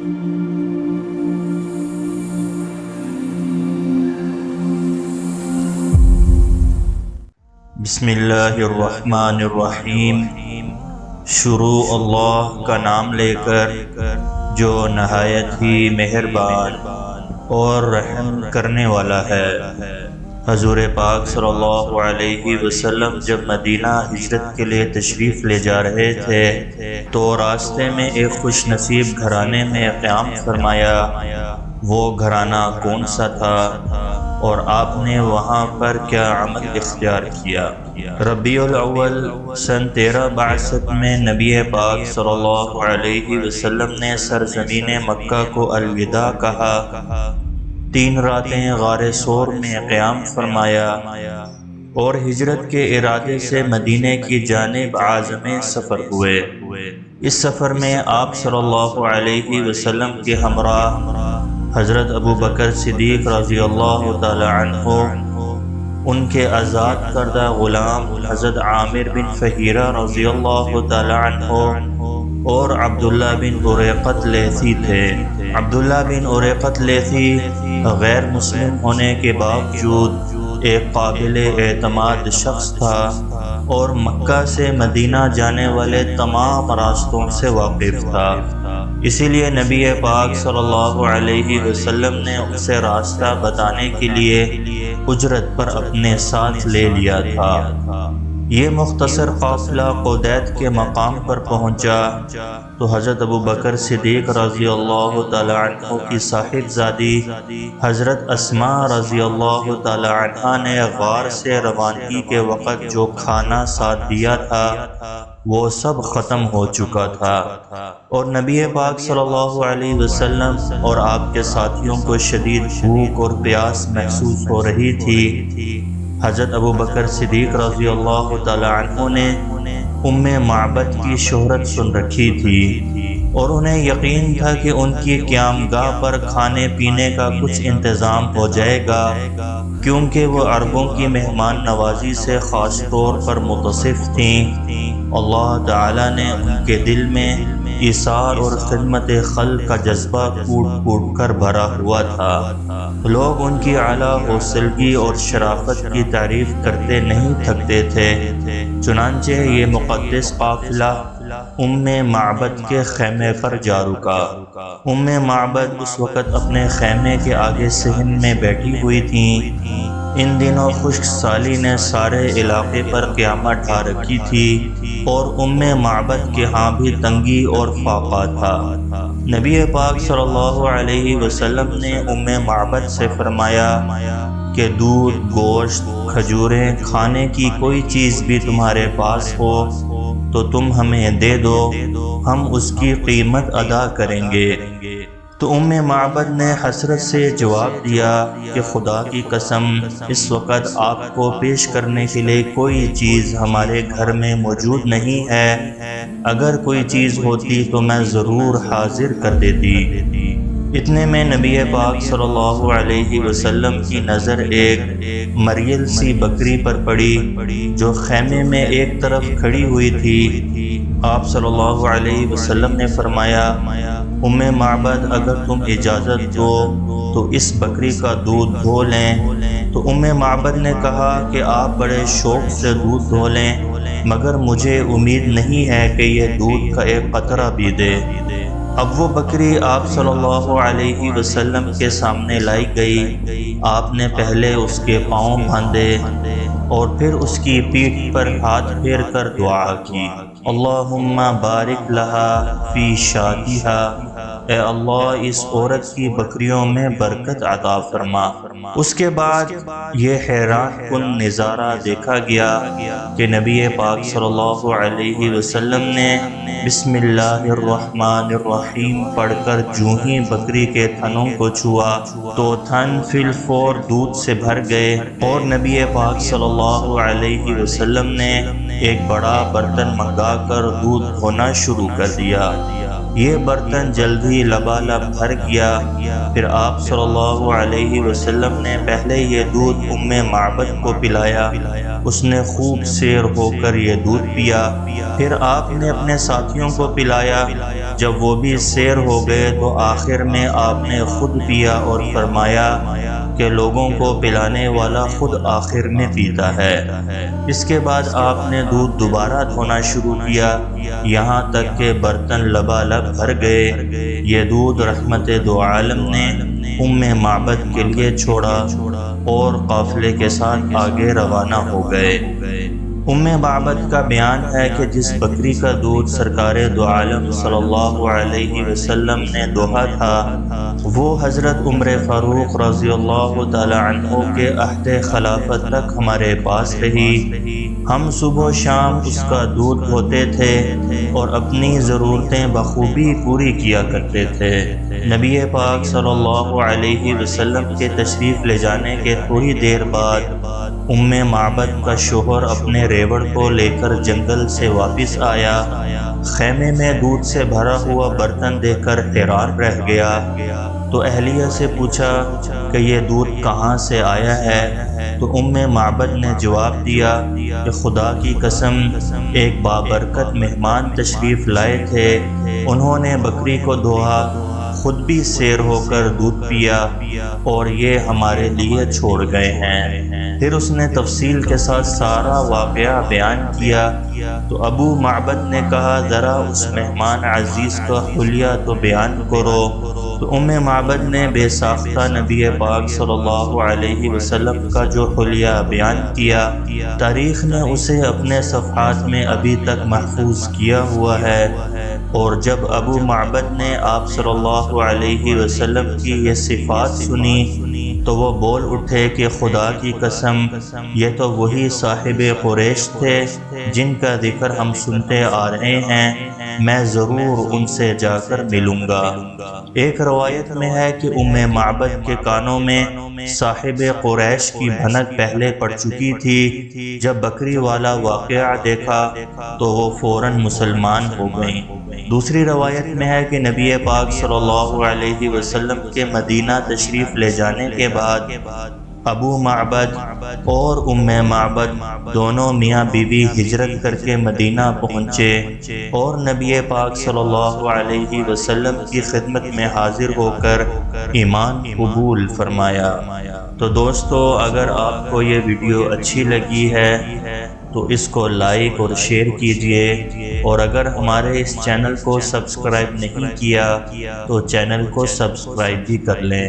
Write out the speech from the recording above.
بسم اللہ الرحمن الرحیم۔ شروع اللہ کا نام لے کر جو نہایت ہی مہربان اور رحم کرنے والا ہے۔ حضور پاک صلی اللہ علیہ وسلم جب مدینہ ہجرت کے لیے تشریف لے جا رہے تھے تو راستے میں ایک خوش نصیب گھرانے میں قیام فرمایا۔ وہ گھرانہ کون سا تھا اور آپ نے وہاں پر کیا عمل اختیار کیا؟ ربیع الاول سن 13 بعثت میں نبی پاک صلی اللہ علیہ وسلم نے سرزمین مکہ کو الوداع کہا۔ 3 راتیں غار ثور میں قیام فرمایا اور ہجرت کے ارادے سے مدینے کی جانب عازم سفر ہوئے۔ اس سفر میں آپ صلی اللہ علیہ وسلم کے ہمراہ حضرت ابو بکر صدیق رضی اللہ تعالی عنہ، ان کے آزاد کردہ غلام حضرت عامر بن فہیرہ رضی اللہ تعالی عنہ اور عبداللہ بن اریقط لیثی تھے۔ عبداللہ بن اریقط لیثی غیر مسلم ہونے کے باوجود ایک قابل اعتماد شخص تھا اور مکہ سے مدینہ جانے والے تمام راستوں سے واقف تھا۔ اسی لیے نبی پاک صلی اللہ علیہ وسلم نے اسے راستہ بتانے کے لیے اجرت پر اپنے ساتھ لے لیا تھا۔ یہ مختصر قافلہ قدیت کے مقام پر پہنچا تو حضرت ابو بکر صدیق رضی اللہ تعالی عنہ کی صاحبزادی حضرت اسماء رضی اللہ تعالی عنہ نے غار سے روانگی کے وقت جو کھانا ساتھ دیا تھا وہ سب ختم ہو چکا تھا اور نبی پاک صلی اللہ علیہ وسلم اور آپ کے ساتھیوں کو شدید بھوک اور پیاس محسوس ہو رہی تھی۔ حضرت ابو بکر صدیق رضی اللہ تعالی عنہ نے ام معبد کی شہرت سن رکھی تھی اور انہیں یقین تھا کہ ان کی قیامگاہ پر کھانے پینے کا کچھ انتظام ہو جائے گا، کیونکہ وہ عربوں کی مہمان نوازی سے خاص طور پر متصف تھیں۔ اللہ تعالیٰ نے ان کے دل میں ایثار اور خدمت خلق کا جذبہ کوٹ کوٹ کر بھرا ہوا تھا۔ لوگ ان کی اعلیٰ حوصلگی اور شرافت کی تعریف کرتے نہیں تھکتے تھے۔ چنانچہ یہ مقدس قافلہ ام معبد کے خیمے پر جا رکا۔ ام معبد اس وقت اپنے خیمے کے آگے صحن میں بیٹھی ہوئی تھیں۔ ان دنوں خشک سالی نے سارے علاقے پر قیامت ڈھا رکھی تھی اور ام معبد کے ہاں بھی تنگی اور فاقہ تھا۔ نبی پاک صلی اللہ علیہ وسلم نے ام معبد سے فرمایا کہ دودھ، گوشت، کھجوریں، کھانے کی کوئی چیز بھی تمہارے پاس ہو تو تم ہمیں دے دو، ہم اس کی قیمت ادا کریں گے۔ تو ام معبد نے حسرت سے جواب دیا کہ خدا کی قسم اس وقت آپ کو پیش کرنے کے لیے کوئی چیز ہمارے گھر میں موجود نہیں ہے، اگر کوئی چیز ہوتی تو میں ضرور حاضر کر دیتی۔ اتنے میں نبی پاک صلی اللہ علیہ وسلم کی نظر ایک مریل سی بکری پر پڑی جو خیمے میں ایک طرف کھڑی ہوئی تھی۔ آپ صلی اللہ علیہ وسلم نے فرمایا، ام معبد اگر تم اجازت دو تو اس بکری کا دودھ دھو لیں۔ تو ام معبد نے کہا کہ آپ بڑے شوق سے دودھ دھو لیں، مگر مجھے امید نہیں ہے کہ یہ دودھ کا ایک قطرہ بھی دے۔ اب وہ بکری آپ صلی اللہ علیہ وسلم کے سامنے لائی گئی۔ آپ نے پہلے اس کے پاؤں باندھے اور پھر اس کی پیٹھ پر ہاتھ پھیر کر دعا کی، اللہم بارک لہا فی شاتھہا، اے اللہ اس عورت کی بکریوں میں برکت عطا فرما۔ اس کے بعد یہ حیران کن نظارہ دیکھا گیا کہ نبی پاک صلی اللہ علیہ وسلم نے بسم اللہ الرحمن الرحیم پڑھ کر جو ہی بکری کے تھنوں کو چھوا تو تھن فی الفور دودھ سے بھر گئے اور نبی پاک صلی اللہ علیہ وسلم نے ایک بڑا برتن منگا کر دودھ دھونا شروع کر دیا۔ یہ برتن جلدی لبالب بھر گیا۔ پھر آپ صلی اللہ علیہ وسلم نے پہلے یہ دودھ ام معبد کو پلایا، اس نے خوب سیر ہو کر یہ دودھ پیا۔ پھر آپ نے اپنے ساتھیوں کو پلایا، جب وہ بھی سیر ہو گئے تو آخر میں آپ نے خود پیا اور فرمایا کہ لوگوں کو پلانے والا خود آخر میں پیتا ہے۔ اس کے بعد آپ نے دودھ دوبارہ دھونا شروع کیا، یہاں تک کہ برتن لبالب بھر گئے۔ یہ دودھ رحمت دو عالم نے معبد کے لیے چھوڑا اور قافلے کے ساتھ آگے روانہ ہو گئے۔ معبد کا بیان ہے کہ جس بکری کا دودھ سرکار دو عالم صلی اللہ علیہ وسلم نے دوہا تھا، وہ حضرت عمر فاروق رضی اللہ تعالی عنہ کے عہد خلافت تک ہمارے پاس رہی۔ ہم صبح و شام اس کا دودھ دھوتے تھے اور اپنی ضرورتیں بخوبی پوری کیا کرتے تھے۔ نبی پاک صلی اللہ علیہ وسلم کے تشریف لے جانے کے تھوڑی دیر بعد معبد کا شوہر اپنے ریوڑ کو لے کر جنگل سے واپس آیا۔ خیمے میں دودھ سے بھرا ہوا برتن دیکھ کر حیران رہ گیا، تو اہلیہ سے پوچھا کہ یہ دودھ کہاں سے آیا ہے؟ تو معبد نے جواب دیا کہ خدا کی قسم، ایک بابرکت مہمان تشریف لائے تھے، انہوں نے بکری کو دھوہا، خود بھی سیر ہو کر دودھ پیا اور یہ ہمارے لیے چھوڑ گئے ہیں۔ پھر اس نے تفصیل کے ساتھ سارا واقعہ بیان کیا، تو معبد نے کہا ذرا اس مہمان عزیز کا حلیہ تو بیان کرو۔ تو معبد نے بے ساختہ نبی پاک صلی اللہ علیہ وسلم کا جو حلیہ بیان کیا، تاریخ نے اسے اپنے صفحات میں ابھی تک محفوظ کیا ہوا ہے۔ اور جب معبد نے آپ صلی اللہ علیہ وسلم کی یہ صفات سنی تو وہ بول اٹھے کہ خدا کی قسم، یہ تو وہی صاحب قریش تھے جن کا ذکر ہم سنتے آ رہے ہیں، میں ضرور ان سے جا کر ملوں گا۔ ایک روایت میں ہے کہ معبد کے کانوں میں صاحب قریش کی بھنک پہلے پڑ چکی تھی، جب بکری والا واقعہ دیکھا تو وہ فوراً مسلمان ہو گئیں۔ دوسری روایت میں ہے کہ نبی پاک صلی اللہ علیہ وسلم کے مدینہ تشریف لے جانے کے بعد معبد اور معبد دونوں میاں بیوی ہجرت کر کے مدینہ پہنچے اور نبی پاک صلی اللہ علیہ وسلم کی خدمت میں حاضر ہو کر ایمان قبول فرمایا۔ تو دوستو، اگر آپ کو یہ ویڈیو اچھی لگی ہے تو اس کو لائک اور شیئر کیجئے، اور اگر ہمارے اس چینل کو سبسکرائب نہیں کیا تو چینل کو سبسکرائب بھی کر لیں۔